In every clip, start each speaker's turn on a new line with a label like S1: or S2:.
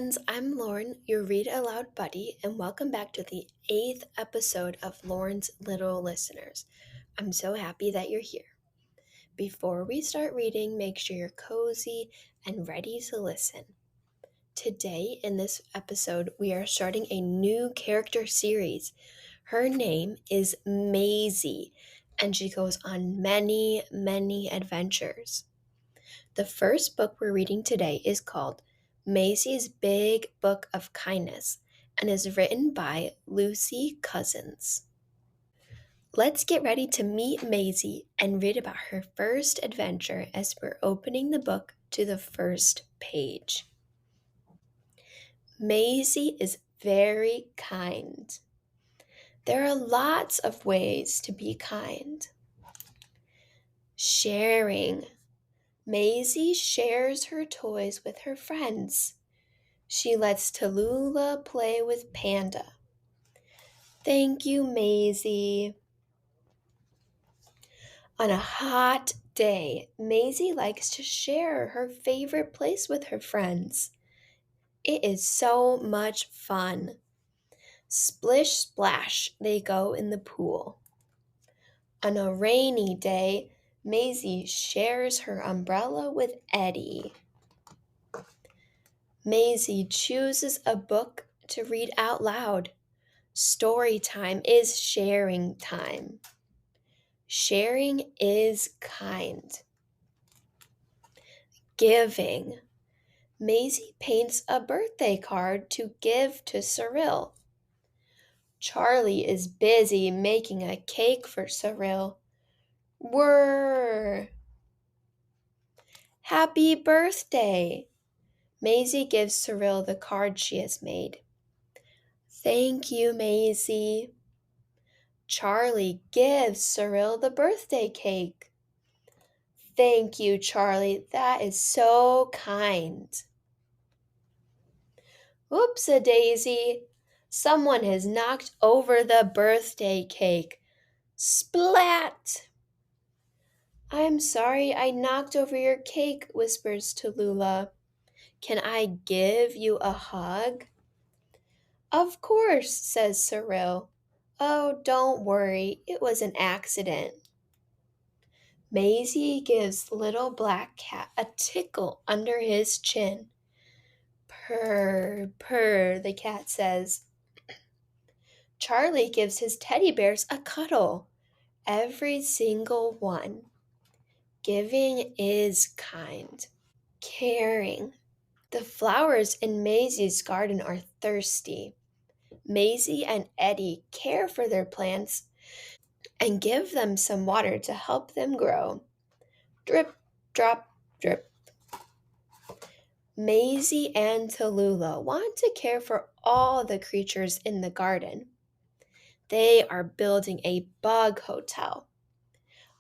S1: friends, I'm Lauren, your Read Aloud buddy, and welcome back to the 8th episode of Lauren's Little Listeners. I'm so happy that you're here. Before we start reading, make sure you're cozy and ready to listen. Today, in this episode, we are starting a new character series. Her name is Maisy, and she goes on many, many adventures. The first book we're reading today is called Maisy's Big Book of Kindness and is written by Lucy Cousins. Let's get ready to meet Maisy and read about her first adventure as we're opening the book to the first page. Maisy is very kind. There are lots of ways to be kind. Sharing. Maisy shares her toys with her friends. She lets Tallulah play with Panda. Thank you, Maisy. On a hot day, Maisy likes to share her favorite place with her friends. It is so much fun. Splish splash, they go in the pool. On a rainy day, Maisy shares her umbrella with Eddie. Maisy chooses a book to read out loud. Story time is sharing time. Sharing is kind. Giving. Maisy paints a birthday card to give to Cyril. Charlie is busy making a cake for Cyril. Whirr! Happy birthday! Maisy gives Cyril the card she has made. Thank you, Maisy. Charlie gives Cyril the birthday cake. Thank you, Charlie. That is so kind. Oops-a-daisy. Someone has knocked over the birthday cake. Splat! I'm sorry I knocked over your cake, whispers Tallulah. Can I give you a hug? Of course, says Cyril. Oh, don't worry. It was an accident. Maisy gives little black cat a tickle under his chin. Purr, purr, the cat says. Charlie gives his teddy bears a cuddle. Every single one. Giving is kind. Caring. The flowers in Maisy's garden are thirsty. Maisy and Eddie care for their plants and give them some water to help them grow. Drip, drop, drip. Maisy and Tallulah want to care for all the creatures in the garden. They are building a bug hotel.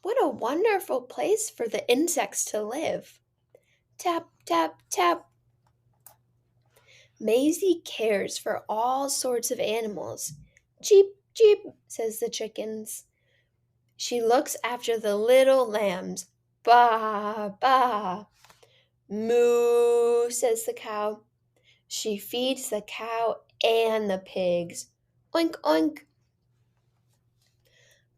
S1: What a wonderful place for the insects to live. Tap, tap, tap. Maisy cares for all sorts of animals. Cheep, cheep, says the chickens. She looks after the little lambs. Ba, ba. Moo, says the cow. She feeds the cow and the pigs. Oink, oink.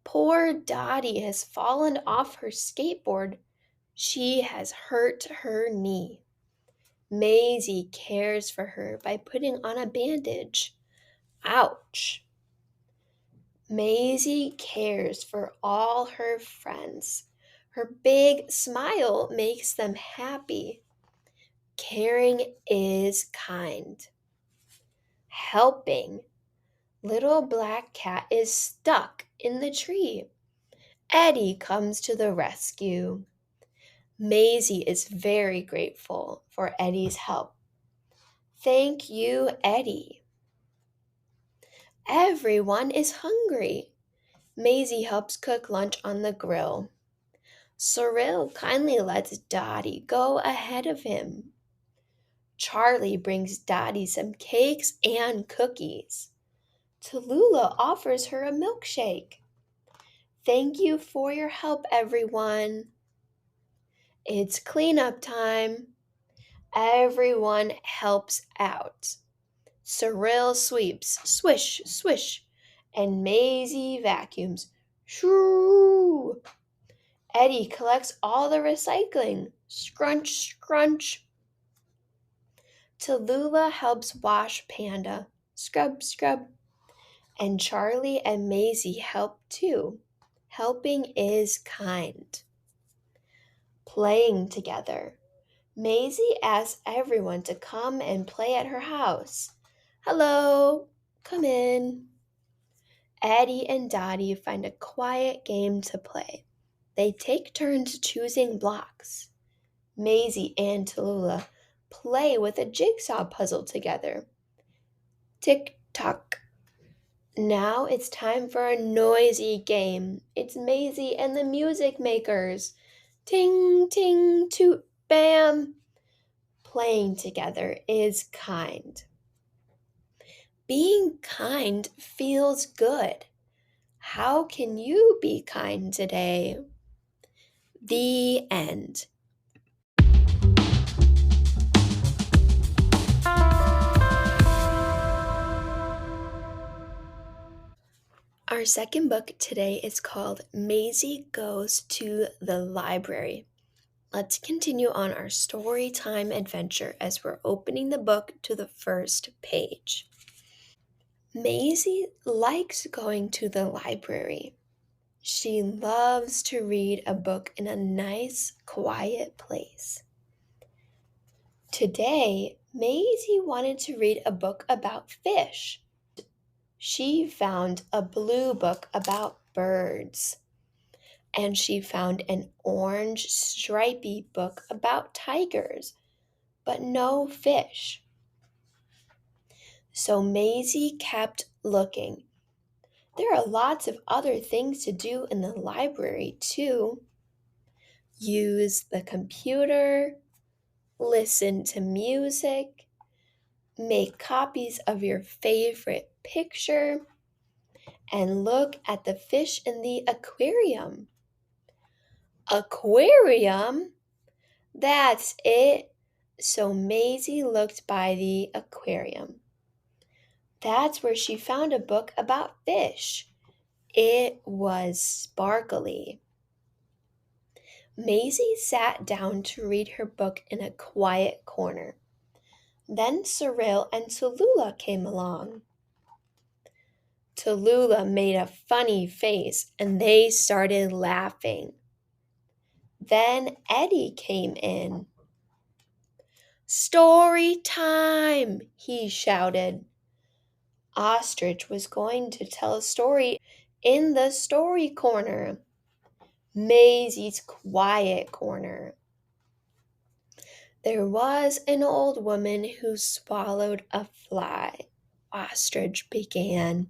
S1: Poor Dottie has fallen off her skateboard. She has hurt her knee. Maisy cares for her by putting on a bandage. Ouch! Maisy cares for all her friends. Her big smile makes them happy. Caring is kind. Helping. Little black cat is stuck in the tree. Eddie comes to the rescue. Maisy is very grateful for Eddie's help. Thank you, Eddie. Everyone is hungry. Maisy helps cook lunch on the grill. Cyril kindly lets Dottie go ahead of him. Charlie brings Dottie some cakes and cookies. Tallulah offers her a milkshake. Thank you for your help, everyone. It's cleanup time. Everyone helps out. Cyril sweeps, swish, swish, and Maisie vacuums. Shoo! Eddie collects all the recycling. Scrunch, scrunch. Tallulah helps wash Panda. Scrub, scrub. And Charlie and Maisie help too. Helping is kind. Playing together. Maisie asks everyone to come and play at her house. Hello, come in. Addie and Dottie find a quiet game to play. They take turns choosing blocks. Maisie and Tallulah play with a jigsaw puzzle together. Tick tock. Now it's time for a noisy game. It's Maisie and the Music Makers. Ting, ting, toot, bam. Playing together is kind. Being kind feels good. How can you be kind today? The end. Our second book today is called Maisy Goes to the Library. Let's continue on our story time adventure as we're opening the book to the first page. Maisy likes going to the library. She loves to read a book in a nice, quiet place. Today, Maisy wanted to read a book about fish. She found a blue book about birds. And she found an orange stripy book about tigers, but no fish. So Maisie kept looking. There are lots of other things to do in the library, too. Use the computer, listen to music, make copies of your favorite picture, and look at the fish in the aquarium. Aquarium? That's it. So Maisie looked by the aquarium. That's where she found a book about fish. It was sparkly. Maisie sat down to read her book in a quiet corner. Then Cyril and Tallulah came along. Tallulah made a funny face and they started laughing. Then Eddie came in. Story time, he shouted. Ostrich was going to tell a story in the story corner, Maisie's quiet corner. There was an old woman who swallowed a fly. Ostrich began.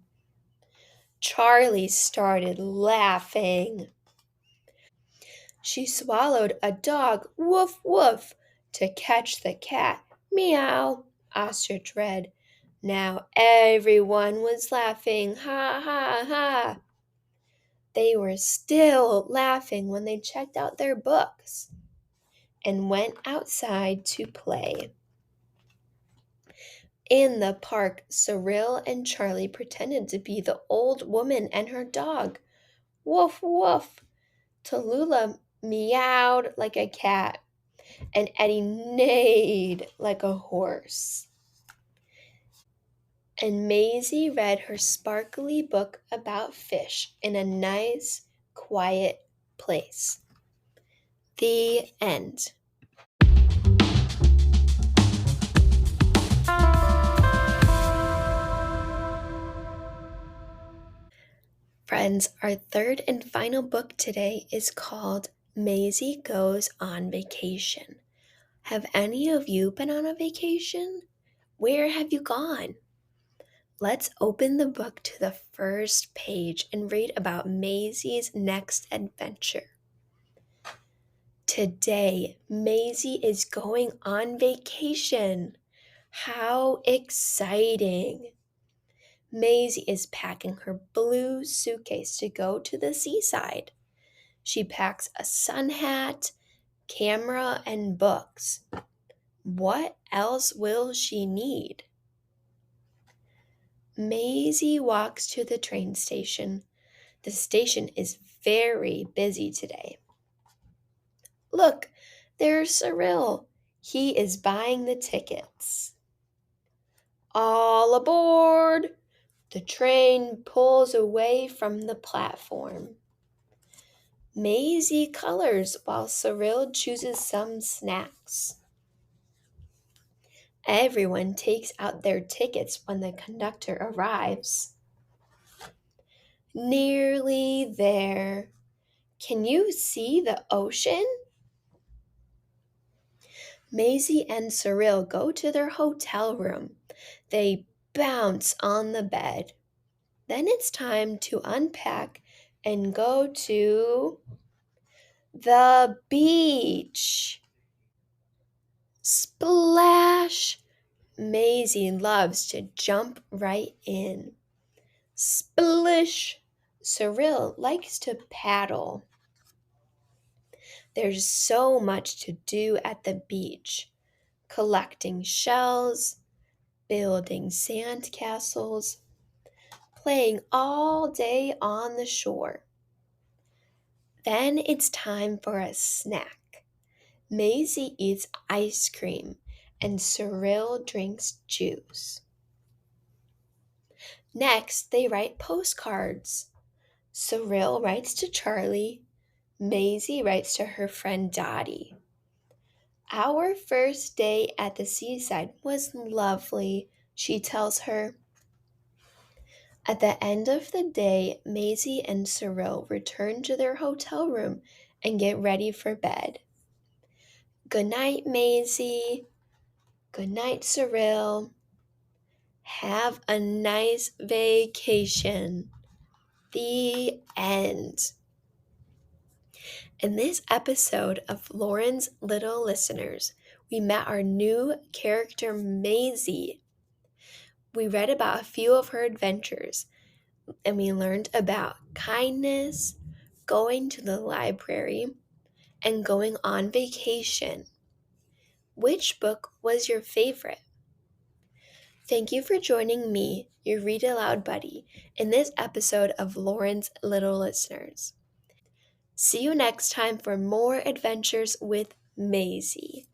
S1: Charlie started laughing. She swallowed a dog, woof woof, to catch the cat, meow, Ostrich read. Now everyone was laughing, ha ha ha. They were still laughing when they checked out their books and went outside to play. In the park, Cyril and Charlie pretended to be the old woman and her dog. Woof woof. Tallulah meowed like a cat, and Eddie neighed like a horse. And Maisie read her sparkly book about fish in a nice, quiet place. The end. Friends, our third and final book today is called Maisy Goes on Vacation. Have any of you been on a vacation? Where have you gone? Let's open the book to the first page and read about Maisie's next adventure. Today, Maisie is going on vacation. How exciting! Maisie is packing her blue suitcase to go to the seaside. She packs a sun hat, camera, and books. What else will she need? Maisie walks to the train station. The station is very busy today. Look, there's Cyril. He is buying the tickets. All aboard! The train pulls away from the platform. Maisie colors while Cyril chooses some snacks. Everyone takes out their tickets when the conductor arrives. Nearly there. Can you see the ocean? Maisie and Cyril go to their hotel room. They bounce on the bed. Then it's time to unpack and go to the beach. Splash! Maisie loves to jump right in. Splish! Cyril likes to paddle. There's so much to do at the beach. Collecting shells, building sand castles, playing all day on the shore. Then it's time for a snack. Maisie eats ice cream and Cyril drinks juice. Next, they write postcards. Cyril writes to Charlie. Maisie writes to her friend Dottie. Our first day at the seaside was lovely, she tells her. At the end of the day, Maisie and Cyril return to their hotel room and get ready for bed. Good night, Maisie. Good night, Cyril. Have a nice vacation. The end. In this episode of Lauren's Little Listeners, we met our new character, Maisy. We read about a few of her adventures, and we learned about kindness, going to the library, and going on vacation. Which book was your favorite? Thank you for joining me, your Read Aloud buddy, in this episode of Lauren's Little Listeners. See you next time for more adventures with Maisy.